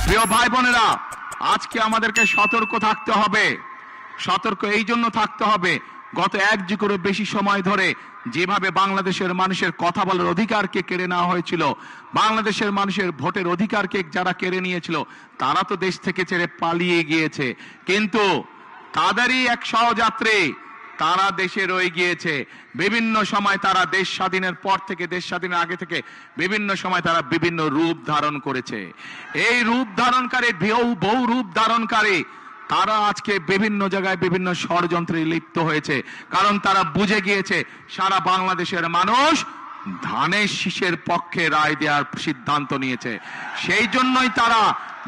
প্রিয় ভাই বোনেরা, আজকে আমাদেরকে সতর্ক থাকতে হবে। সতর্ক এই জন্য থাকতে হবে, গত এক যুগেরও বেশি সময় ধরে যেভাবে বাংলাদেশের মানুষের কথা বলার অধিকারকে কেড়ে নেওয়া হয়েছিল, বাংলাদেশের মানুষের ভোটের অধিকারকে যারা কেড়ে নিয়েছিল তারা তো দেশ থেকে ছেড়ে পালিয়ে গিয়েছে, কিন্তু তাদেরই এক সহযাত্রী তারা দেশে রয়ে গিয়েছে। বিভিন্ন সময় তারা দেশ স্বাধীনের পর থেকে, দেশ স্বাধীনের আগে থেকে বিভিন্ন সময় তারা বিভিন্ন রূপ ধারণ করেছে। এই রূপ ধারণকারী, বহু রূপ ধারণকারী তারা আজকে বিভিন্ন জায়গায় বিভিন্ন ষড়যন্ত্রে লিপ্ত হয়েছে, কারণ তারা বুঝে গিয়েছে সারা বাংলাদেশের মানুষ ধানের শীষের পক্ষে রায় দেওয়ার সিদ্ধান্ত নিয়েছে। সেই জন্যই তারা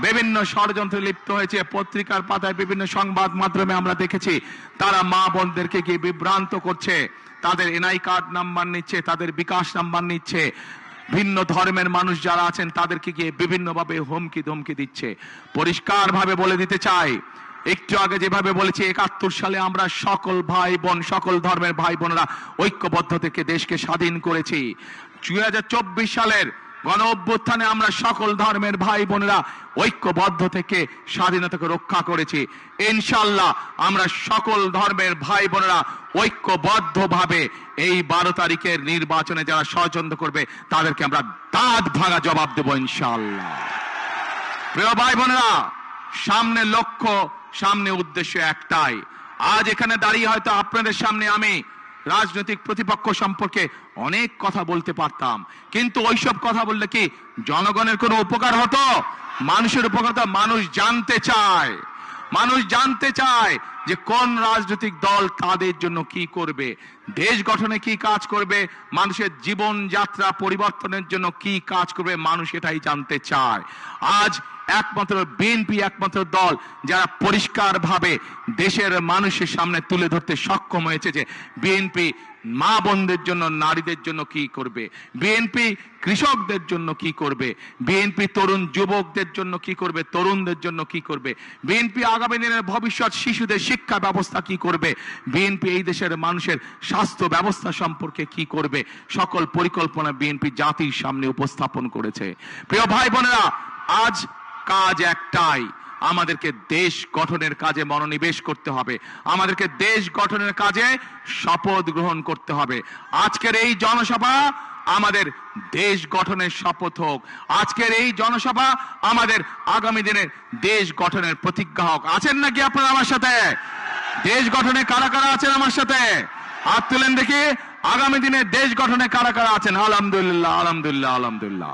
বিভিন্ন ষড়যন্ত্রে লিপ্ত হয়েছে। পত্রিকার পাতায়, বিভিন্ন সংবাদ মাধ্যমে আমরা দেখেছি তারা মা বোনদেরকে গিয়ে বিভ্রান্ত করছে, তাদের এনআই কার্ড নাম্বার নিচ্ছে, তাদের বিকাশ নাম্বার নিচ্ছে, ভিন্ন ধর্মের মানুষ যারা আছেন তাদেরকে গিয়ে বিভিন্নভাবে হুমকি ধমকি দিচ্ছে। পরিষ্কার ভাবে বলে দিতে চাই, একটু আগে যেভাবে বলেছি 71 সালে আমরা সকল ভাই বোন, সকল ধর্মের ভাই বোনেরা ঐক্যবদ্ধ থেকে দেশকে স্বাধীন করেছি। 2024 সালের গণ অভ্যুত্থানে আমরা সকল ধর্মের ভাই বোনেরা ঐক্যবদ্ধ থেকে স্বাধীনতাকে রক্ষা করেছি। ইনশাআল্লাহ আমরা সকল ধর্মের ভাই বোনেরা ঐক্যবদ্ধ ভাবে এই 12 তারিখের নির্বাচনে যারা ষড়যন্ত্র করবে তাদেরকে আমরা দাঁত ভাঙা জবাব দেব ইনশাআল্লাহ। প্রিয় ভাই বোনেরা, সামনে লক্ষ্য, সামনে উদ্দেশ্য একটাই। আজ এখানে দাঁড়িয়ে হয়তো আপনাদের সামনে আমি রাজনৈতিক প্রতিপক্ষ সম্পর্কে অনেক কথা বলতে পারতাম, কিন্তু ওইসব কথা বললে কি জনগণের কোনো উপকার হতো? মানুষের উপকার হতো? মানুষ জানতে চায়, মানুষ জানতে চায় যে কোন রাজনৈতিক দল তাদের জন্য কি করবে, দেশ গঠনে কি কাজ করবে, মানুষের জীবন যাত্রা পরিবর্তনের জন্য কি কাজ করবে, মানুষ এটাই জানতে চায়। আজ একমাত্র বিএনপি একমাত্র দল যারা পরিষ্কার ভাবে দেশের মানুষের সামনে তুলে ধরতে সক্ষম হয়েছে যে বিএনপি মা বোনদের জন্য, নারীদের জন্য কি করবে, বিএনপি কৃষকদের জন্য কি করবে, বিএনপি তরুণ যুবকদের জন্য কি করবে, তরুণদের জন্য কি করবে, বিএনপি আগামী দিনের ভবিষ্যৎ শিশুদের শিক্ষা ব্যবস্থা কি করবে, বিএনপি এই দেশের মানুষের স্বাস্থ্য ব্যবস্থা সম্পর্কে কি করবে, সকল পরিকল্পনা বিএনপি জাতির সামনে উপস্থাপন করেছে। প্রিয় ভাই বোনেরা, আজ কাজ একটাই, আমাদেরকে দেশ গঠনের কাজে মনোনিবেশ করতে হবে, আমাদেরকে দেশ গঠনের কাজে শপথ গ্রহণ করতে হবে। আজকের এই জনসভা আমাদের দেশ গঠনের শপথ হোক, আজকের এই জনসভা আমাদের আগামী দিনের দেশ গঠনের প্রতিজ্ঞা হোক। আছেন নাকি আপনারা আমার সাথে? দেশ গঠনে কারা কারা আছেন আমার সাথে? হাত তুলেন দেখি। আগামী দিনে দেশ গঠনে কারা কারা আছেন? আলহামদুলিল্লাহ, আলহামদুলিল্লাহ, আলহামদুলিল্লাহ।